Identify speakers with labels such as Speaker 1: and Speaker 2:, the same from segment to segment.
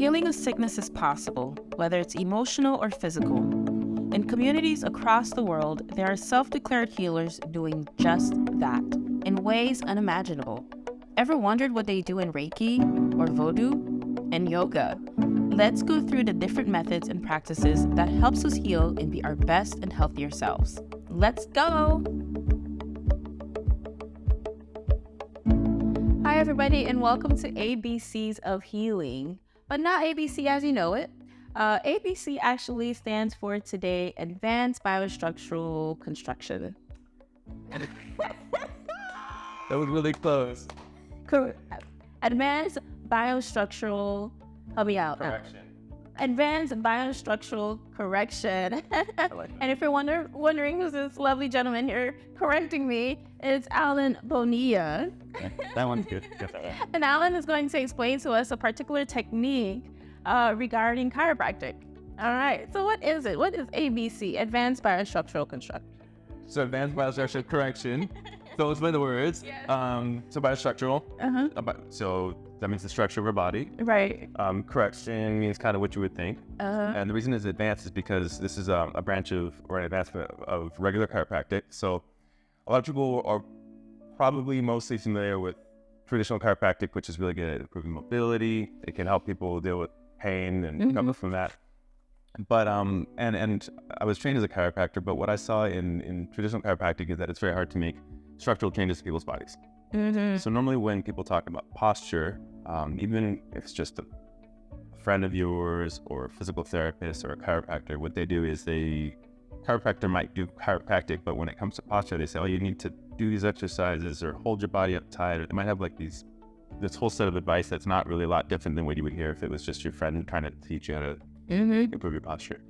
Speaker 1: Healing of sickness is possible, whether it's emotional or physical. In communities across the world, there are self-declared healers doing just that, in ways unimaginable. Ever wondered what they do in Reiki, or Voodoo, and yoga? Let's go through the different methods and practices that helps us heal and be our best and healthier selves. Let's go! Hi everybody, and welcome to ABCs of Healing, but not ABC as you know it. ABC actually stands for today, Advanced Biostructural Construction.
Speaker 2: That was really close.
Speaker 1: Advanced Biostructural, help me out.
Speaker 2: Correction.
Speaker 1: Advanced Biostructural Correction. And if you're wondering who's this lovely gentleman here correcting me, it's Allen Bonilla.
Speaker 2: Yeah, that one's good. Get that right.
Speaker 1: And Allen is going to explain to us a particular technique regarding chiropractic. All right, so what is it? What is ABC, Advanced Biostructural Construction?
Speaker 2: So advanced biostructural correction. Those were the words.
Speaker 1: Yes.
Speaker 2: So biostructural. So that means the structure of our body.
Speaker 1: Right.
Speaker 2: Correction means kind of what you would think. And the reason it's advanced is because this is a branch of, or an advancement of regular chiropractic. So a lot of people are probably mostly familiar with traditional chiropractic, which is really good at improving mobility. It can help people deal with pain and recover from that. But and I was trained as a chiropractor, but what I saw in traditional chiropractic is that it's very hard to make structural changes to people's bodies. So normally when people talk about posture, even if it's just a friend of yours or a physical therapist or a chiropractor, what they do is chiropractor might do chiropractic, but when it comes to posture, they say, oh, you need to do these exercises or hold your body up tight, or they might have like this whole set of advice that's not really a lot different than what you would hear if it was just your friend trying to teach you how to improve your posture.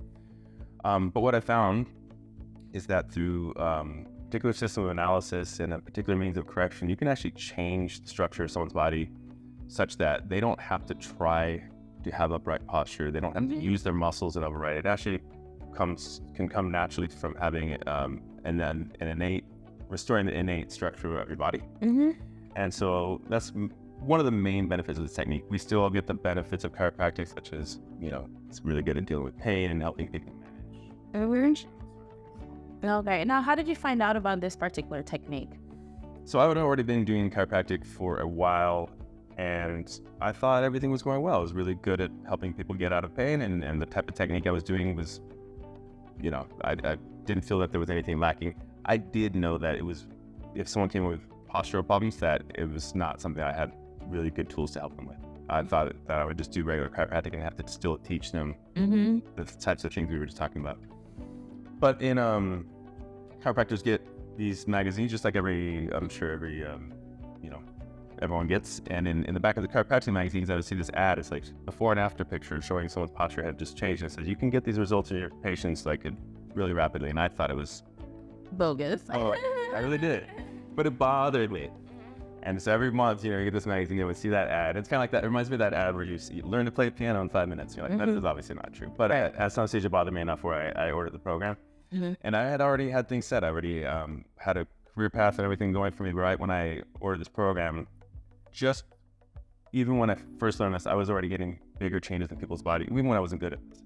Speaker 2: But what I found is that through particular system of analysis and a particular means of correction, you can actually change the structure of someone's body such that they don't have to try to have upright posture. They don't have to use their muscles and upright. It actually can come naturally from having restoring the innate structure of your body. And so that's one of the main benefits of this technique. We still get the benefits of chiropractic, such as, it's really good at dealing with pain and helping people manage.
Speaker 1: Okay, now how did you find out about this particular technique?
Speaker 2: So I had already been doing chiropractic for a while, and I thought everything was going well. I was really good at helping people get out of pain, and the type of technique I was doing was, I didn't feel that there was anything lacking. I did know that it was, if someone came with postural problems, that it was not something I had really good tools to help them with. I thought that I would just do regular chiropractic and have to still teach them the types of things we were just talking about. But in chiropractors get these magazines, just like everyone gets. And in the back of the chiropractic magazines, I would see this ad. It's like before and after picture showing someone's posture had just changed. And it says you can get these results in your patients like really rapidly. And I thought it was
Speaker 1: bogus.
Speaker 2: Oh, I really did. But it bothered me. And so every month, you get this magazine, you would see that ad. It's kind of like that. It reminds me of that ad where you learn to play piano in 5 minutes. You're like, that is obviously not true. But at some stage, it bothered me enough where I ordered the program. And I had already had things set. I already had a career path and everything going for me right when I ordered this program. Just even when I first learned this, I was already getting bigger changes in people's body, even when I wasn't good at this.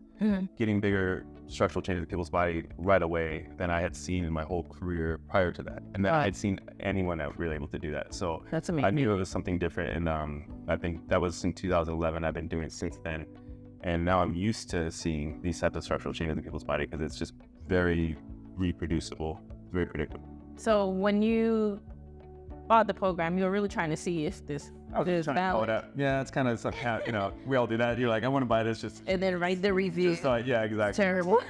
Speaker 2: Getting bigger structural changes in people's body right away than I had seen in my whole career prior to that. And that I'd seen anyone that was really able to do that. So
Speaker 1: that's amazing.
Speaker 2: I knew it was something different. And I think that was in 2011. I've been doing it since then. And now I'm used to seeing these types of structural changes in people's body because it's just very reproducible, very predictable.
Speaker 1: So when you bought the program, you were really trying to see if this is valid.
Speaker 2: Yeah, it's kind of some we all do that. You're like, I want to buy this,
Speaker 1: and then write the review.
Speaker 2: Yeah, exactly.
Speaker 1: Terrible.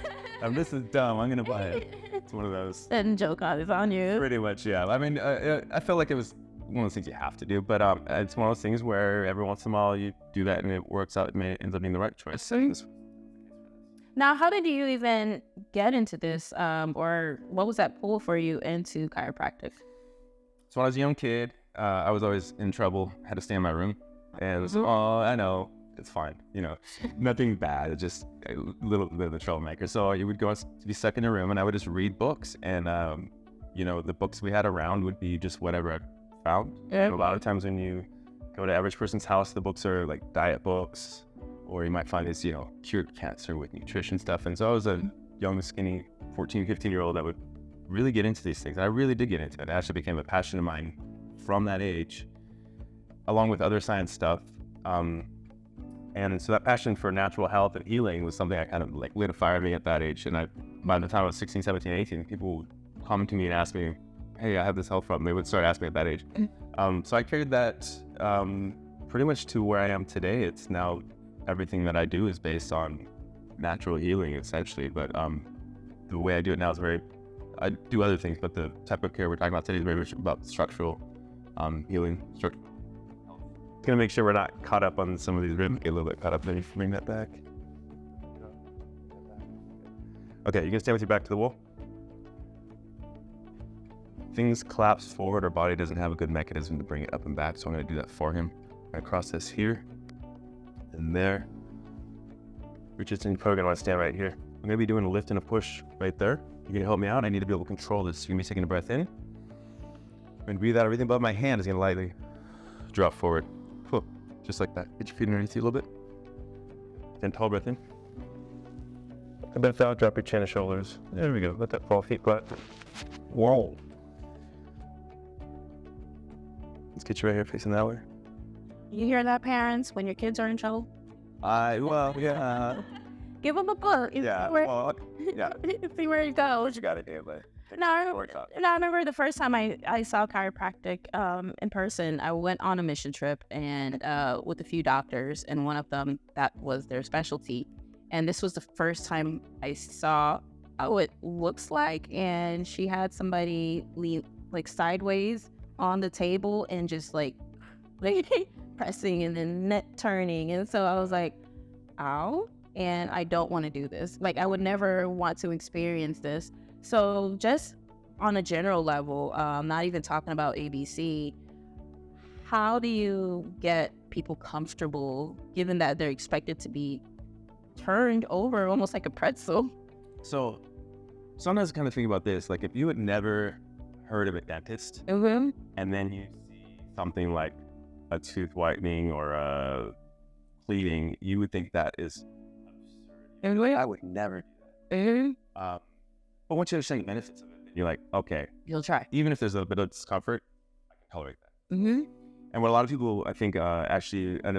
Speaker 2: This is dumb. I'm gonna buy it. It's one of those.
Speaker 1: And joke on it's on you.
Speaker 2: Pretty much, yeah. I mean, I felt like it was one of those things you have to do, but it's one of those things where every once in a while you do that and it works out. It ends up being the right choice.
Speaker 1: Now, how did you even get into this, or what was that pull for you into chiropractic?
Speaker 2: So when I was a young kid, I was always in trouble, had to stay in my room. And I know, it's fine. Nothing bad, it's just a little bit of a troublemaker. So you would go to be stuck in a room and I would just read books. And, the books we had around would be just whatever I found. A lot of times when you go to average person's house, the books are like diet books, or you might find this, cured cancer with nutrition stuff. And so I was a young, skinny 14, 15-year-old that would really get into these things. And I really did get into it. It actually became a passion of mine from that age, along with other science stuff. And so that passion for natural health and healing was something that kind of like lit a fire in me at that age. And by the time I was 16, 17, 18, people would come to me and ask me, hey, I have this health problem. They would start asking me at that age. So I carried that pretty much to where I am today. It's now everything that I do is based on natural healing, essentially. But the way I do it now is I do other things, but the type of care we're talking about today is very much about structural healing. Gonna make sure we're not caught up on some of these ribs. Get a little bit caught up. Let me bring that back. Okay, you can stand with your back to the wall. Things collapse forward. Our body doesn't have a good mechanism to bring it up and back, so I'm gonna do that for him. I'm gonna cross this here and there. Richardson, you're probably gonna want to stand right here. I'm gonna be doing a lift and a push right there. You're gonna help me out. I need to be able to control this. You're gonna be taking a breath in. I'm gonna breathe out. Everything above my hand is gonna lightly drop forward. Just like that. Get your feet underneath you a little bit. Then tall breath in. And breath out, drop your chin and shoulders. There we go. Let that fall, feet flat. Whoa. Let's get you right here facing that way.
Speaker 1: You hear that, parents, when your kids are in trouble?
Speaker 2: Yeah.
Speaker 1: Give them a book.
Speaker 2: Yeah.
Speaker 1: See where it goes.
Speaker 2: What you got to do, man?
Speaker 1: No, I remember the first time I saw chiropractic in person. I went on a mission trip and with a few doctors, and one of them, that was their specialty. And this was the first time I saw how it looks like. And she had somebody lean like sideways on the table and just like pressing and then net turning. And so I was like, ow. And I don't want to do this. Like, I would never want to experience this. So just on a general level, not even talking about ABC, how do you get people comfortable given that they're expected to be turned over almost like a pretzel?
Speaker 2: So sometimes I kind of think about this, like if you had never heard of a dentist
Speaker 1: Mm-hmm.
Speaker 2: and then you see something like a tooth whitening or a cleaning, you would think that is absurd. I would never do that.
Speaker 1: Mm-hmm.
Speaker 2: But once you understand the benefits of it, you're like, okay,
Speaker 1: You'll try.
Speaker 2: even if there's a bit of discomfort, I can tolerate that.
Speaker 1: Mm-hmm.
Speaker 2: And what a lot of people, I think, actually end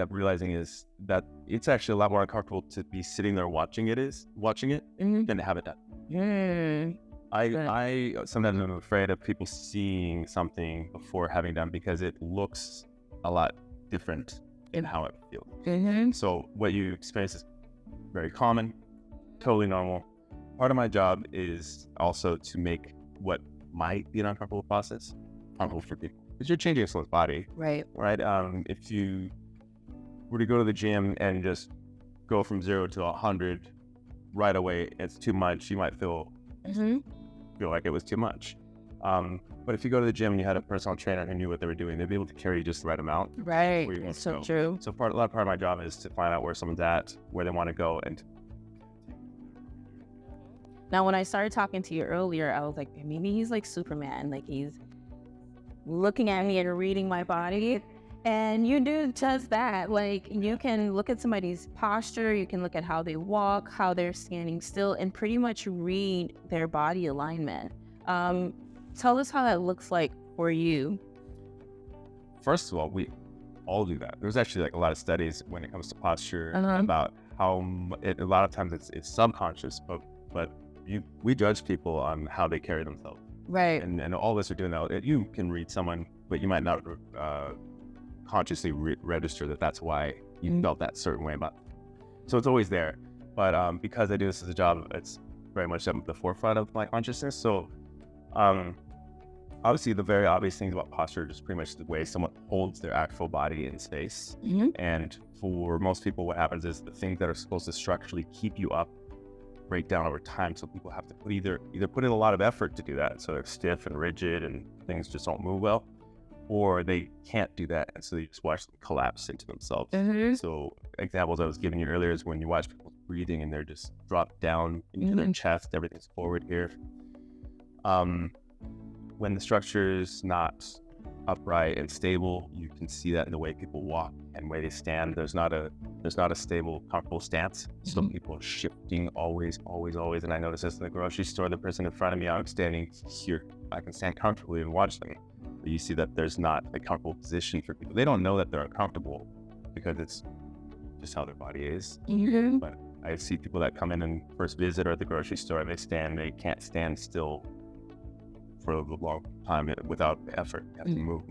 Speaker 2: up realizing is that it's actually a lot more uncomfortable to be sitting there watching it
Speaker 1: Mm-hmm.
Speaker 2: than to have it done.
Speaker 1: Mm-hmm.
Speaker 2: I sometimes am afraid of people seeing something before having done because it looks a lot different in how it feels.
Speaker 1: Mm-hmm.
Speaker 2: So what you experience is very common, totally normal. Part of my job is also to make what might be an uncomfortable process comfortable for people, because you're changing someone's body,
Speaker 1: Right.
Speaker 2: right? If you were to go to the gym and just go from 0 to 100 right away, it's too much. You might feel like it was too much. But if you go to the gym and you had a personal trainer who knew what they were doing, they'd be able to carry you just the right amount.
Speaker 1: Right.
Speaker 2: Where you want
Speaker 1: It's
Speaker 2: to
Speaker 1: so
Speaker 2: go.
Speaker 1: true.
Speaker 2: So part of my job is to find out where someone's at, where they want to go, and
Speaker 1: Now, when I started talking to you earlier, I was like, maybe he's like Superman. Like, he's looking at me and reading my body. And you do just that. Like, you can look at somebody's posture, you can look at how they walk, how they're standing still, and pretty much read their body alignment. Tell us how that looks like for you.
Speaker 2: First of all, we all do that. There's actually like a lot of studies when it comes to posture about how a lot of times it's subconscious, but we judge people on how they carry themselves.
Speaker 1: Right.
Speaker 2: And all of us are doing that. You can read someone, but you might not consciously register that that's why you felt that certain way about it. So it's always there. But because I do this as a job, it's very much at the forefront of my consciousness. So obviously the very obvious things about posture are just pretty much the way someone holds their actual body in space. And for most people, what happens is the things that are supposed to structurally keep you up break down over time. So people have to either put in a lot of effort to do that, so they're stiff and rigid and things just don't move well, or they can't do that, and so you just watch them collapse into themselves. So examples I was giving you earlier is when you watch people breathing and they're just dropped down into their chest, everything's forward here. When the structure is not upright and stable. You can see that in the way people walk and the way they stand. There's not a stable, comfortable stance. So people are shifting always. And I notice this in the grocery store. The person in front of me, I'm standing here. I can stand comfortably and watch them. But you see that there's not a comfortable position for people. They don't know that they're uncomfortable because it's just how their body is. But I see people that come in and first visit or at the grocery store, they can't stand still for a long time without effort. You have to move.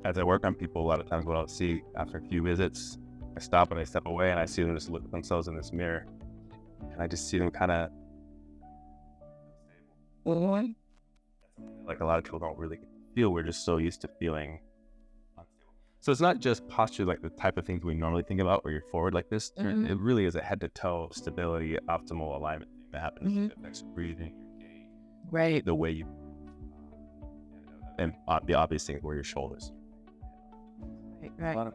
Speaker 2: As I work on people, a lot of times what I'll see after a few visits, I stop and I step away and I see them just look at themselves in this mirror. And I just see them kind of like a lot of people don't really feel. We're just so used to feeling unstable. So it's not just posture, like the type of things we normally think about where you're forward like this. It really is a head to toe stability, optimal alignment thing that happens. It affects breathing, your gait,
Speaker 1: Right.
Speaker 2: the way you, and the obvious things were your shoulders.
Speaker 1: Right.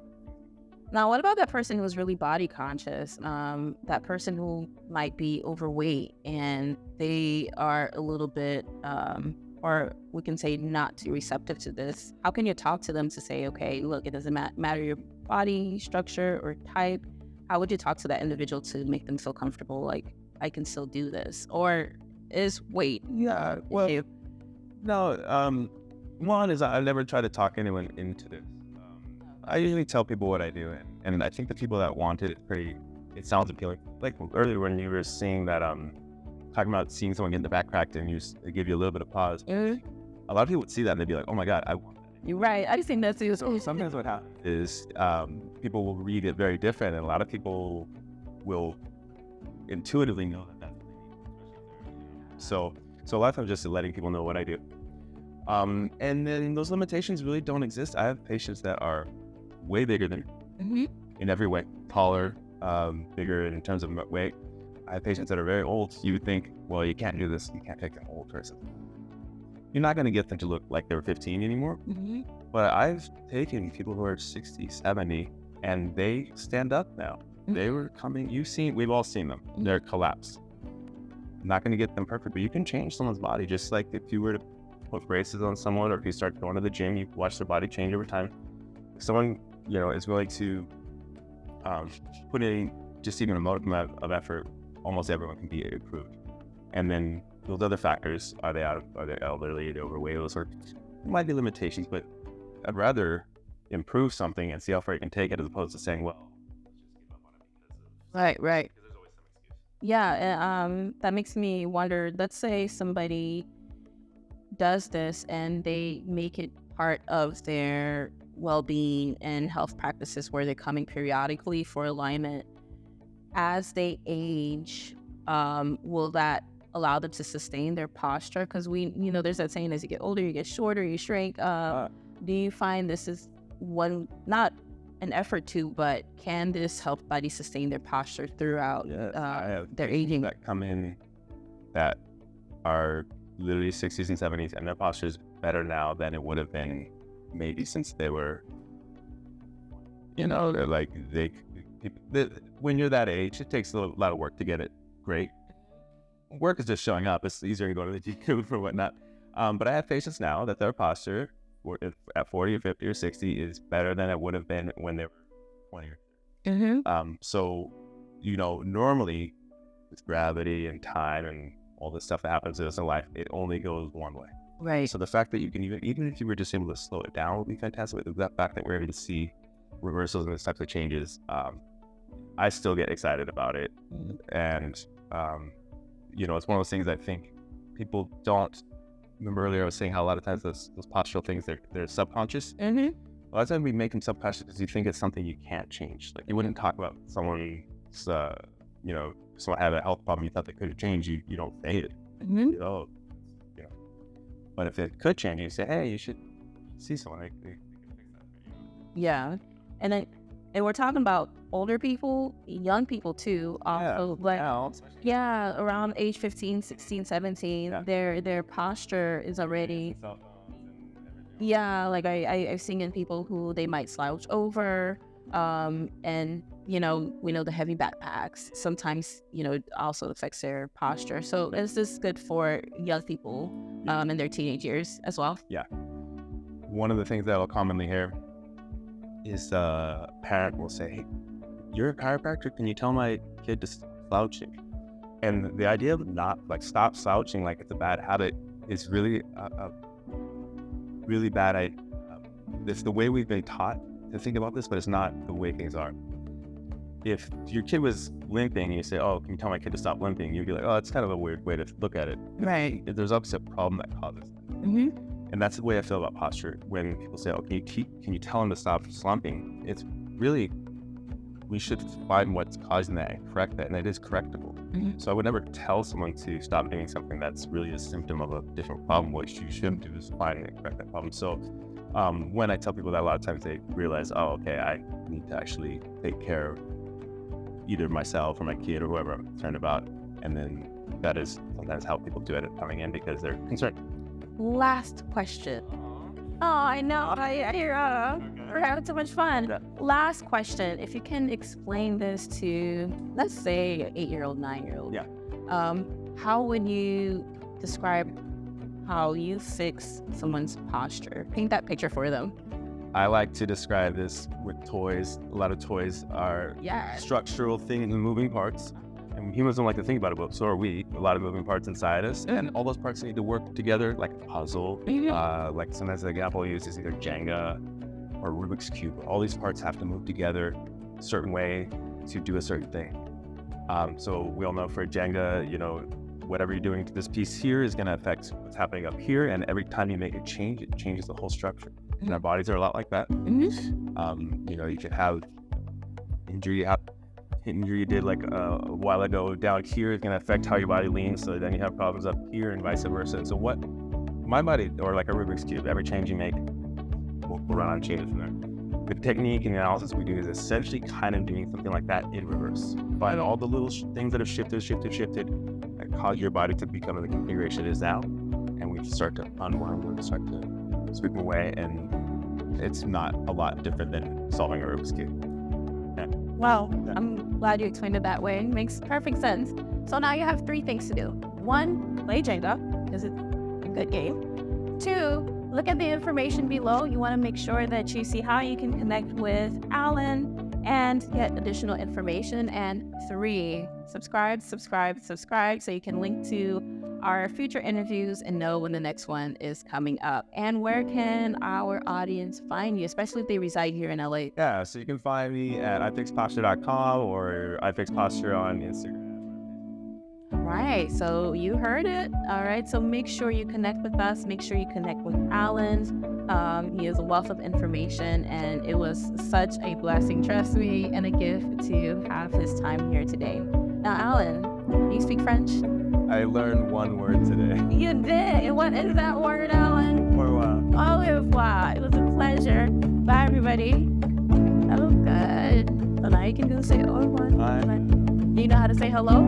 Speaker 1: Now, what about that person who's really body conscious? That person who might be overweight and they are a little bit, or we can say not too receptive to this. How can you talk to them to say, okay, look, it doesn't matter your body structure or type. How would you talk to that individual to make them feel comfortable? Like, I can still do this, or is weight?
Speaker 2: Yeah. Well, no. One is I never try to talk anyone into this. I usually tell people what I do, and I think the people that want it, it sounds appealing. Like earlier when you were seeing that, talking about seeing someone get the back cracked and they give you a little bit of pause. A lot of people would see that and they'd be like, oh my God, I want that.
Speaker 1: You're right. I've seen that too.
Speaker 2: So sometimes what happens is people will read it very different, and a lot of people will intuitively know that that's what they need. So a lot of times just letting people know what I do. And then those limitations really don't exist. I have patients that are way bigger than me in every way, taller, bigger in terms of weight. I have patients that are very old. You would think, well, you can't do this. You can't take an old person. You're not going to get them to look like they were 15 anymore. But I've taken people who are 60, 70, and they stand up now. They were coming. We've all seen them. They're collapsed. I'm not going to get them perfect, but you can change someone's body. Just like if you were to put braces on someone, or if you start going to the gym, you watch their body change over time. If someone, is willing to put in just even a modicum of effort, almost everyone can be improved. And then those other factors, are they elderly, are they overweight, those sort of, there might be limitations, but I'd rather improve something and see how far you can take it as opposed to saying, well, let's just give up on it
Speaker 1: Right.
Speaker 2: because there's always some excuse.
Speaker 1: Yeah, that makes me wonder, let's say somebody does this and they make it part of their well-being and health practices where they're coming periodically for alignment. As they age, will that allow them to sustain their posture? Because there's that saying, as you get older, you get shorter, you shrink. Do you find this is not an effort to, but can this help body sustain their posture throughout their aging?
Speaker 2: That come in that are literally 60s and 70s, and their posture is better now than it would have been maybe since they were, they're like, when you're that age, it takes a lot of work to get it great. Work is just showing up. It's easier to go to the gym or whatnot. But I have patients now that their posture at 40 or 50 or 60 is better than it would have been when they were 20 or 30. So, normally with gravity and time and all the stuff that happens to us in life, it only goes one way.
Speaker 1: Right.
Speaker 2: So the fact that you can even if you were just able to slow it down would be fantastic. But the fact that we're able to see reversals and these types of changes, I still get excited about it. And, it's one of those things I think people don't remember. Earlier I was saying how a lot of times those postural things, they're subconscious. A lot of times we make them subconscious because you think it's something you can't change. Like you wouldn't talk about someone, someone had a health problem you thought they could change. You don't say it. But if it could change, you say, hey, you should see someone. They can fix that.
Speaker 1: Yeah. And we're talking about older people, young people too. Also, around age 15, 16, 17, their posture is already. Yeah, like I've seen in people who they might slouch over, and we know the heavy backpacks sometimes it also affects their posture. So is this good for young people in their teenage years as well?
Speaker 2: Yeah. one of the things that I'll commonly hear is a parent will say, "Hey, you're a chiropractor, can you tell my kid to slouching?" And the idea of not stop slouching like it's a bad habit is really a really bad. It's the way we've been taught to think about this, but it's not the way things are. If your kid was limping and you say, "Oh, can you tell my kid to stop limping?" You'd be like, "Oh, it's kind of a weird way to look at it."
Speaker 1: Right.
Speaker 2: There's obviously a problem that causes that.
Speaker 1: Mm-hmm.
Speaker 2: And that's the way I feel about posture. When people say, "Oh, can you tell him to stop slumping?" It's really, we should find what's causing that and correct that, and it is correctable.
Speaker 1: Mm-hmm.
Speaker 2: So I would never tell someone to stop doing something that's really a symptom of a different problem. What you shouldn't do is find and correct that problem. So when I tell people that, a lot of times they realize, "Oh, okay, I need to actually take care of either myself or my kid or whoever I'm concerned about." And then that is sometimes how people do it coming in, because they're concerned.
Speaker 1: Last question. Oh, I know. We're having too much fun.
Speaker 2: Yeah.
Speaker 1: Last question. If you can explain this to, let's say, an 8-year-old, 9-year-old.
Speaker 2: Yeah.
Speaker 1: How would you describe how you fix someone's posture? Paint that picture for them.
Speaker 2: I like to describe this with toys. A lot of toys are structural things and moving parts. And humans don't like to think about it, but so are we. A lot of moving parts inside us, and all those parts need to work together like a puzzle. Like sometimes the example I use is either Jenga or Rubik's Cube. All these parts have to move together a certain way to do a certain thing. So we all know for Jenga, whatever you're doing to this piece here is going to affect what's happening up here, and every time you make a change, it changes the whole structure. And our bodies are a lot like that. You could have injury you did like a while ago down here is going to affect how your body leans, so then you have problems up here and vice versa. And so what my body, or like a Rubik's Cube, every change you make will run on changes from there. The technique and analysis we do is essentially kind of doing something like that in reverse. Find all the little things that have shifted that cause your body to become the configuration it is now, and we start to unwind them, start to sweep them away, and it's not a lot different than solving a Rubik's Cube.
Speaker 1: Well, I'm glad you explained it that way. It makes perfect sense. So now you have 3 things to do. 1, play Jenga, because it's a good game. 2, look at the information below. You want to make sure that you see how you can connect with Allen and get additional information. And 3, subscribe so you can link to our future interviews and know when the next one is coming up. And where can our audience find you, especially if they reside here in LA?
Speaker 2: Yeah, so you can find me at ifixposture.com or ifixposture on Instagram.
Speaker 1: All right, so you heard it. All right, so make sure you connect with us. Make sure you connect with Allen. He is a wealth of information, and it was such a blessing, trust me, and a gift to have his time here today. Now, Allen, do you speak French?
Speaker 2: I learned 1 word today.
Speaker 1: You did? What is that word, Allen?
Speaker 2: Au revoir.
Speaker 1: Au revoir. It was a pleasure. Bye, everybody. That was good. So now you can go say au revoir.
Speaker 2: Bye.
Speaker 1: Do you know how to say hello?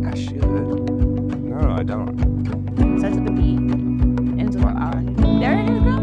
Speaker 2: I should. No, I don't.
Speaker 1: Starts with a B. Ends with an R. There you go.